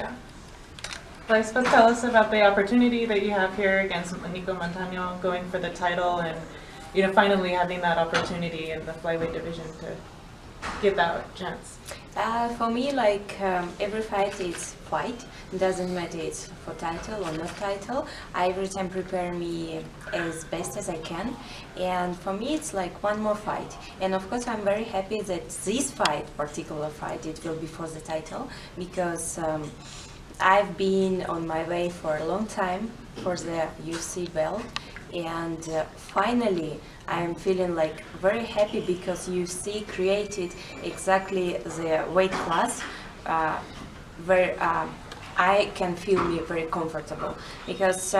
Yeah. Well, I suppose tell us about the opportunity that you have here against Nicco Montano, going for the title, and finally having that opportunity in the flyweight division to get that chance. For me, every fight is fight. Doesn't matter it's for title or not title. I every time prepare me as best as I can, and for me it's like one more fight. And of course, I'm very happy that this particular fight, it will be for the title, because I've been on my way for a long time for the UFC belt, and finally I'm feeling like very happy because UFC created exactly the weight class where I can feel me very comfortable, because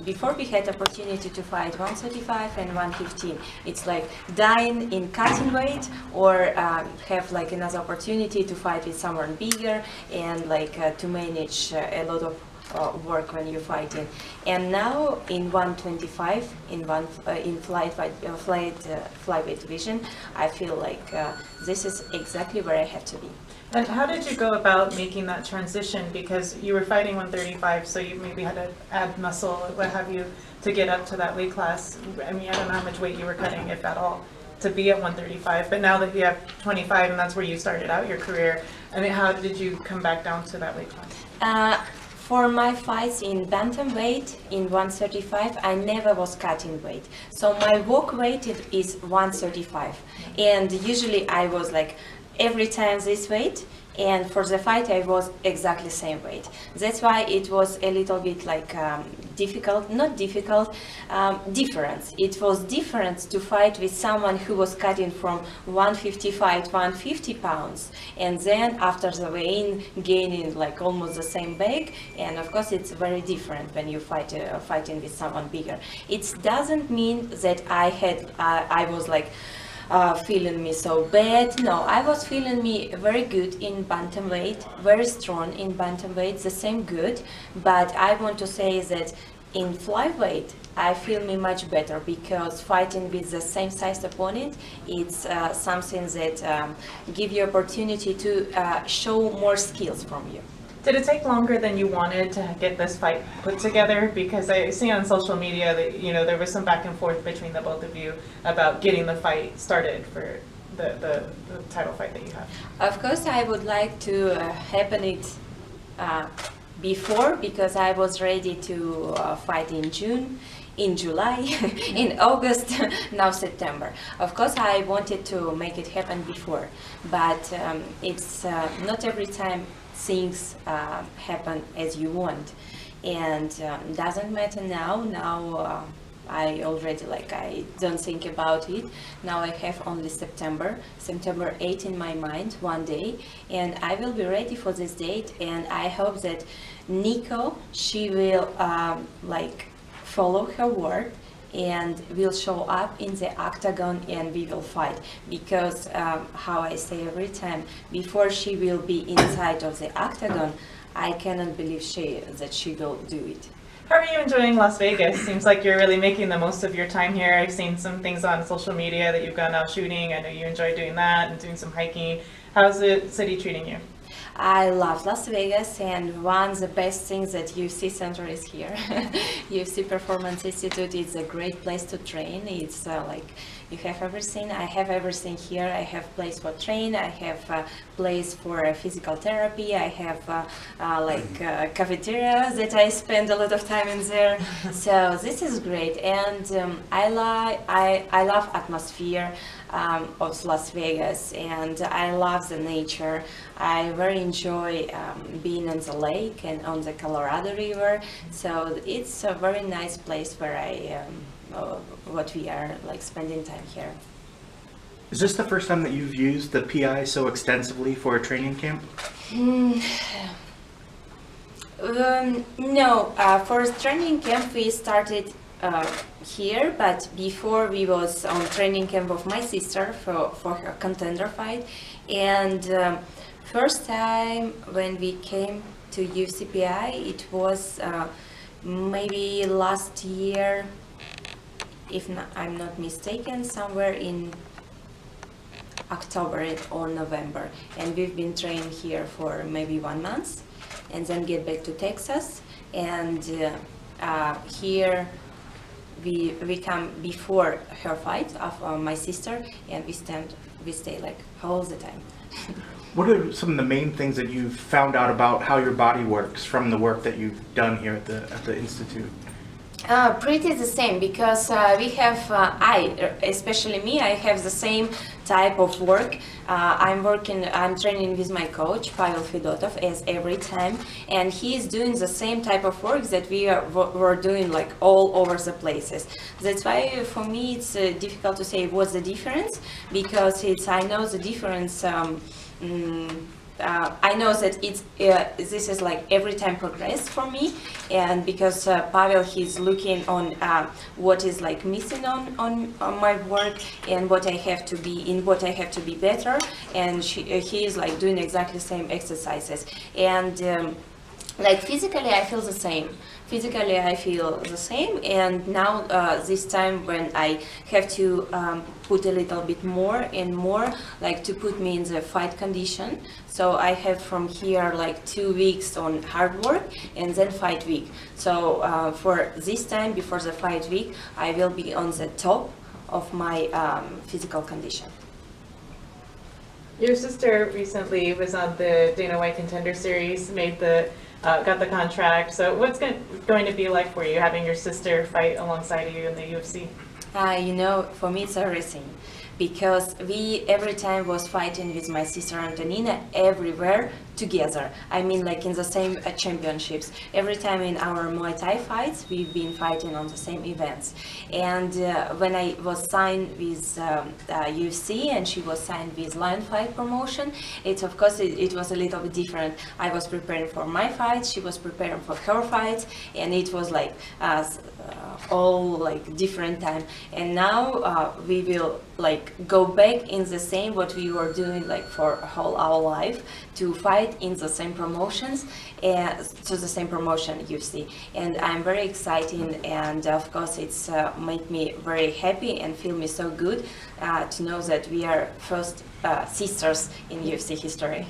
before we had opportunity to fight 135 and 115. It's like dying in cutting weight, or have like another opportunity to fight with someone bigger, and to manage a lot of work when you're fighting. And now in 125, in flyweight division, I feel like this is exactly where I have to be. And how did you go about making that transition? Because you were fighting 135, so you maybe had to add muscle, what have you, to get up to that weight class. I mean, I don't know how much weight you were cutting, if at all, to be at 135. But now that you have 25, and that's where you started out your career, I mean, how did you come back down to that weight class? For my fights in bantamweight, in 135, I never was cutting weight. So my walk weight is 135. And usually I was like every time this weight, and for the fight I was exactly same weight. That's why it was a little bit like difficult, not difficult, difference. It was different to fight with someone who was cutting from 155 to 150 pounds, and then after the weigh-in gaining like almost the same bag. And of course it's very different when you fighting with someone bigger. It doesn't mean that I was like feeling me so bad. No, I was feeling me very good in bantamweight, very strong in bantamweight, the same good. But I want to say that in flyweight, I feel me much better, because fighting with the same size opponent, it's something that give you opportunity to show more skills from you. Did it take longer than you wanted to get this fight put together? Because I see on social media that there was some back and forth between the both of you about getting the fight started for the title fight that you have. Of course, I would like to happen it before, because I was ready to fight in June, in July, in August, now September. Of course, I wanted to make it happen before, but it's not every time things happen as you want, and doesn't matter now. Now I already I don't think about it. Now I have only September 8 in my mind, one day, and I will be ready for this date. And I hope that Nicco, she will follow her word and will show up in the octagon, and we will fight. Because how I say every time, before she will be inside of the octagon, I cannot believe that she will do it. How are you enjoying Las Vegas? Seems like you're really making the most of your time here. I've seen some things on social media that you've gone out shooting. I know you enjoy doing that and doing some hiking. How's the city treating you? I love Las Vegas, and one of the best things that UFC Center is here. UFC Performance Institute is a great place to train. It's you have everything. I have everything here. I have place for train. I have a place for physical therapy. I have cafeteria that I spend a lot of time in there. So this is great, and I love atmosphere of Las Vegas, and I love the nature. I very enjoy being on the lake and on the Colorado River. So it's a very nice place where what we are spending time here. Is this the first time that you've used the PI so extensively for a training camp? No, for training camp we started here, but before we was on training camp of my sister for her contender fight. And first time when we came to UCPI, it was maybe last year, if I'm not mistaken, somewhere in October or November, and we've been training here for maybe 1 month. and then get back to Texas. And here we come before her fight of my sister, and we stay like all the time. What are some of the main things that you've found out about how your body works from the work that you've done here at the Institute? Pretty the same, because we have, especially me, I have the same type of work. I'm training with my coach, Pavel Fedotov, as every time, and he is doing the same type of work that we're doing like all over the places. That's why for me it's difficult to say what's the difference, because I know the difference. I know that this is like every time progress for me, and because Pavel, he's looking on what is like missing on my work and what I have to be better, and he is like doing exactly the same exercises, and like physically I feel the same. And now this time when I have to put a little bit more and more, like to put me in the fight condition. So I have from here like 2 weeks on hard work and then fight week. So for this time before the fight week, I will be on the top of my physical condition. Your sister recently was on the Dana White Contender Series, got the contract. So what's going to be like for you having your sister fight alongside of you in the UFC? You know, for me it's everything, because we every time was fighting with my sister Antonina everywhere together. I mean, like in the same championships. Every time in our Muay Thai fights, we've been fighting on the same events. And when I was signed with UFC and she was signed with Lion Fight Promotion, of course it was a little bit different. I was preparing for my fights, she was preparing for her fights, and it was like all like different time. And now we will like go back in the same what we were doing like for whole our life, to fight in the same promotions and to the same promotion UFC. And I'm very excited, and of course it's make me very happy and feel me so good to know that we are first sisters in UFC history.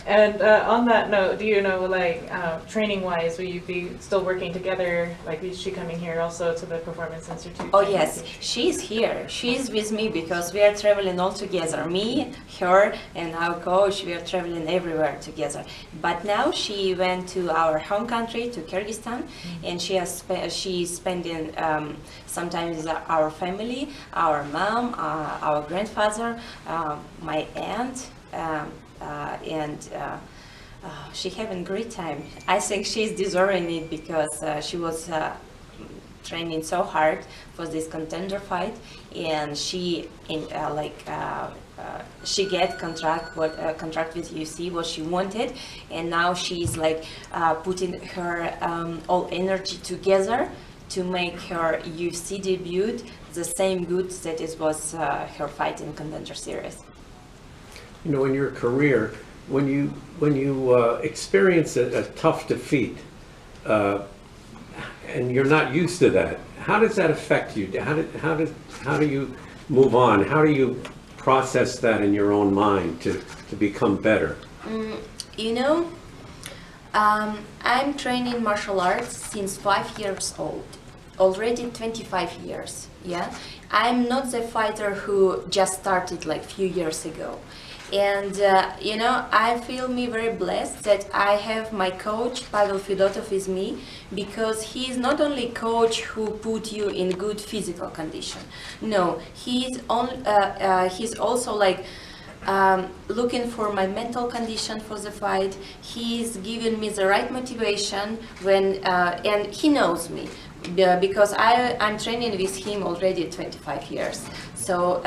And on that note, do you know, like, training-wise, will you be still working together? Like, is she coming here also to the Performance Institute? Oh yes, she's here. She's with me because we are traveling all together. Me, her, and our coach, we are traveling everywhere together. But now she went to our home country, to Kyrgyzstan, and she's spending some time with our family, our mom, our grandfather, my aunt. She having a great time. I think she's deserving it because she was training so hard for this contender fight, and she she get contract with UFC what she wanted, and now she's like putting her all energy together to make her UFC debut the same good that it was her fight in Contender Series. You know, in your career, when you experience a tough defeat, and you're not used to that, how does that affect you? How do you move on? How do you process that in your own mind to become better? You know, I'm training martial arts since 5 years old, already 25 years. Yeah, I'm not the fighter who just started like few years ago. And you know, I feel me very blessed that I have my coach Pavel Fedotov with me, because he is not only coach who put you in good physical condition. No, he's also like looking for my mental condition for the fight. He's giving me the right motivation when and he knows me because I'm training with him already 25 years. So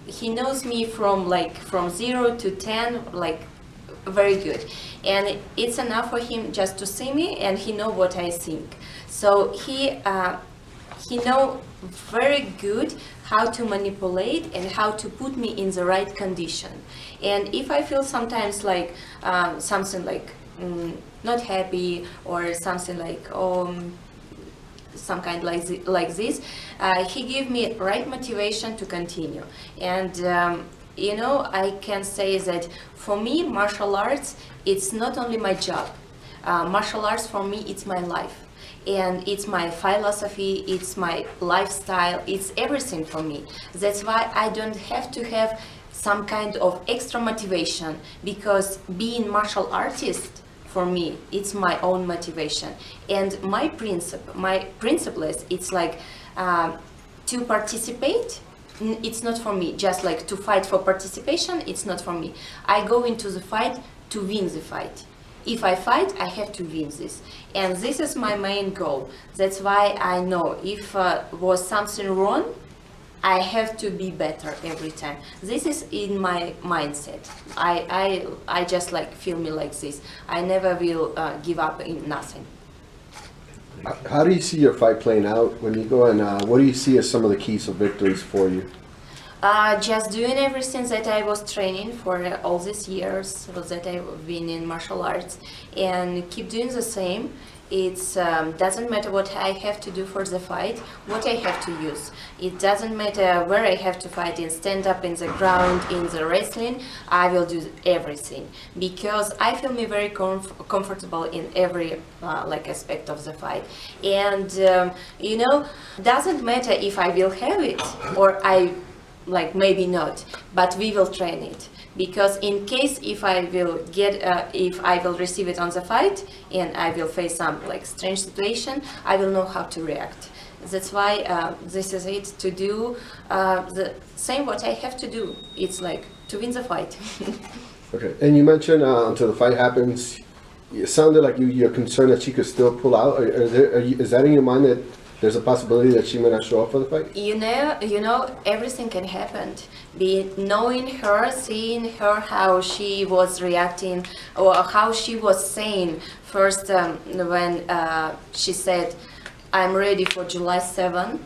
he knows me from 0 to 10, like very good, and it's enough for him just to see me, and he know what I think. So he know very good how to manipulate and how to put me in the right condition. And if I feel sometimes like something like not happy or something like some kind like this, he gave me right motivation to continue. And you know, I can say that for me martial arts, it's not only my job. martial arts for me, it's my life. And it's my philosophy, it's my lifestyle, it's everything for me. That's why I don't have to have some kind of extra motivation, because being martial artist, for me, it's my own motivation. And my principle is, it's like to participate, it's not for me. Just like to fight for participation, it's not for me. I go into the fight to win the fight. If I fight, I have to win this. And this is my main goal. That's why I know if was something wrong, I have to be better every time. This is in my mindset. I just like feel me like this. I never will give up in nothing. How do you see your fight playing out when you go, and what do you see as some of the keys of victories for you? Just doing everything that I was training for all these years that I've been in martial arts, and keep doing the same. It doesn't matter what I have to do for the fight, what I have to use. It doesn't matter where I have to fight, in stand up, in the ground, in the wrestling. I will do everything because I feel me very comfortable in every like aspect of the fight. And you know, doesn't matter if I will have it or I like maybe not, but we will train it. Because in case if I will get, if I will receive it on the fight and I will face some like strange situation, I will know how to react. That's why this is it, to do the same what I have to do. It's like to win the fight. Okay, and you mentioned until the fight happens, it sounded like you're concerned that she could still pull out. Is that in your mind that there's a possibility that she may not show up for the fight? You know, everything can happen. Knowing her, seeing her, how she was reacting, or how she was saying first when she said, "I'm ready for July 7."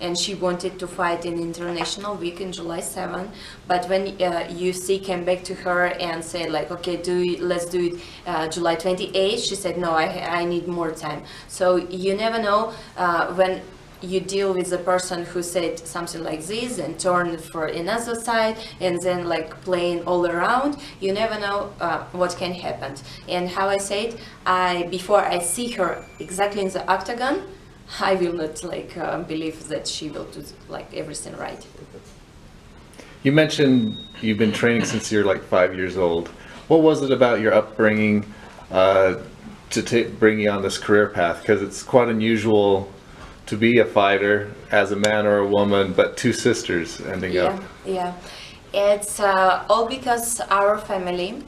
And she wanted to fight in International Week in July 7. But when UFC came back to her and said like, okay, let's do it July 28, she said, no, I need more time. So you never know when you deal with a person who said something like this and turn for another side and then like playing all around, you never know what can happen. And how I said, before I see her exactly in the octagon, I will not like believe that she will do like everything right. You mentioned you've been training since you're like 5 years old. What was it about your upbringing to bring you on this career path? Because it's quite unusual to be a fighter as a man or a woman, but two sisters ending up. Yeah, it's all because our family,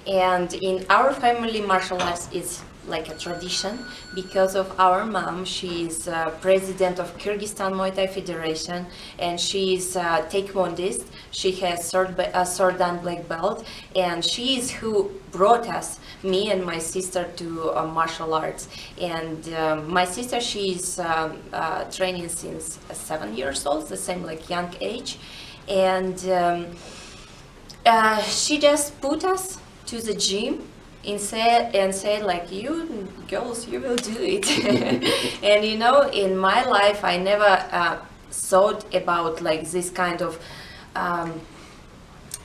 and in our family martial arts is like a tradition because of our mom. She is president of Kyrgyzstan Muay Thai Federation, and she is taekwondist. She has sword and black belt, and she is who brought us, me and my sister, to martial arts. And my sister, she is training since 7 years old, the same like young age, and she just put us to the gym and said like, you girls, you will do it. And you know, in my life I never thought about like this kind of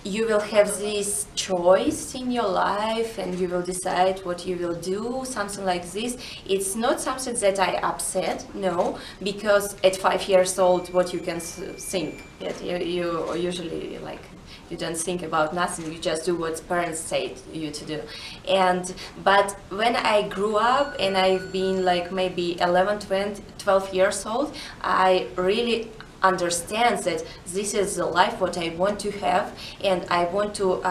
you will have this choice in your life and you will decide what you will do, something like this. It's not something that I upset, no, because at 5 years old what you can think, you usually like, you don't think about nothing, you just do what parents say you to do. But when I grew up and I've been like maybe 11, 12 years old, I really understand that this is the life what I want to have, and I want to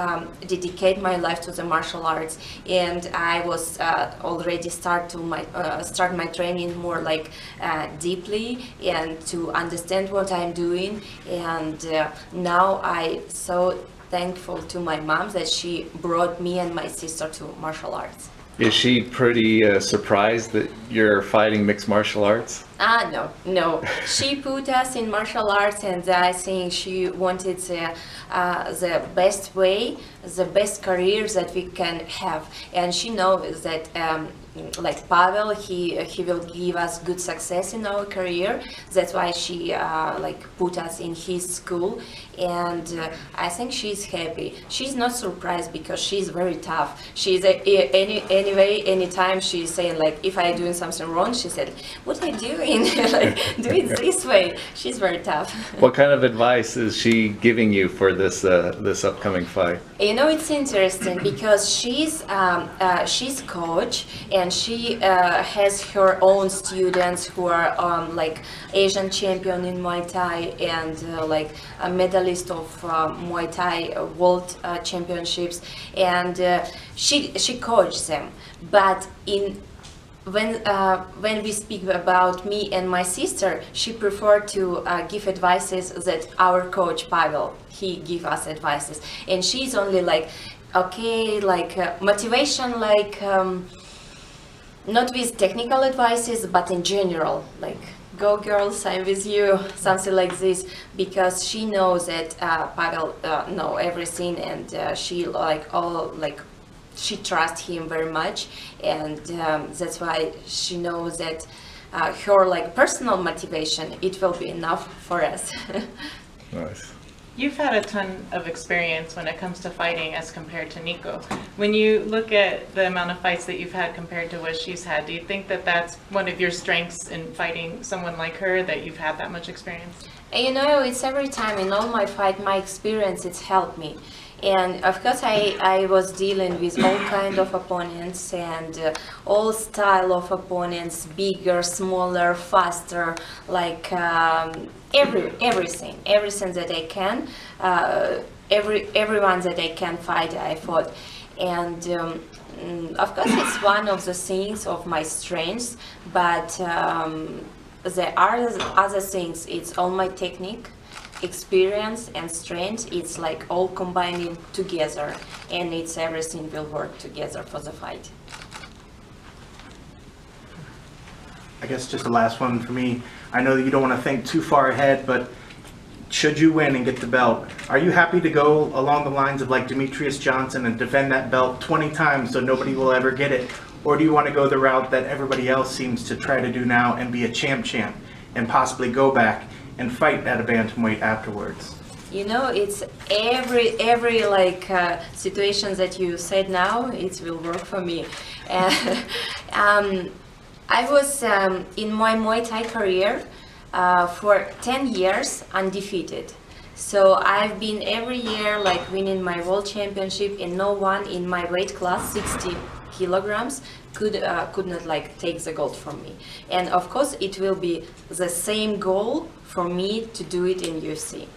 dedicate my life to the martial arts. And I was already start my training more like deeply and to understand what I'm doing. And now I so thankful to my mom that she brought me and my sister to martial arts. Is she pretty surprised that you're fighting mixed martial arts? No. She put us in martial arts, and I think she wanted the best way, the best career that we can have. And she knows that, like Pavel, he will give us good success in our career. That's why she like put us in his school, and I think she's happy. She's not surprised because she's very tough. She's anyway. Anytime she's saying like, if I doing something wrong, she said, "What are you doing? Like, do it this way." She's very tough. What kind of advice is she giving you for this this upcoming fight? You know, it's interesting because she's coach, and she has her own students who are like Asian champion in Muay Thai and like a medalist of Muay Thai World Championships, and she coaches them. But when we speak about me and my sister, she preferred to give advices that our coach Pavel, he give us advices, and she's only like, okay, like motivation, like not with technical advices, but in general, like, go girls, I'm with you, something like this, because she knows that Pavel know everything, and she she trusts him very much, and that's why she knows that her like personal motivation, it will be enough for us. Nice. You've had a ton of experience when it comes to fighting as compared to Nicco. When you look at the amount of fights that you've had compared to what she's had, do you think that that's one of your strengths in fighting someone like her, that you've had that much experience? You know, it's every time in all my fight, my experience, it's helped me. And of course, I was dealing with all kind of opponents and all style of opponents, bigger, smaller, faster, like everything that I can, everyone that I can fight, I fought. And of course, it's one of the things of my strengths, but there are other things. It's all my technique, experience and strength. It's like all combining together, and it's everything will work together for the fight. I guess just the last one for me. I know that you don't want to think too far ahead, but should you win and get the belt, are you happy to go along the lines of like Demetrius Johnson and defend that belt 20 times so nobody will ever get it? Or do you want to go the route that everybody else seems to try to do now and be a champ and possibly go back and fight at a bantamweight afterwards? You know, it's every like situation that you said now, it will work for me. I was in my Muay Thai career for 10 years undefeated. So I've been every year like winning my world championship, and no one in my weight class, 60 kilograms, could not like take the gold from me. And of course, it will be the same goal for me to do it in UFC.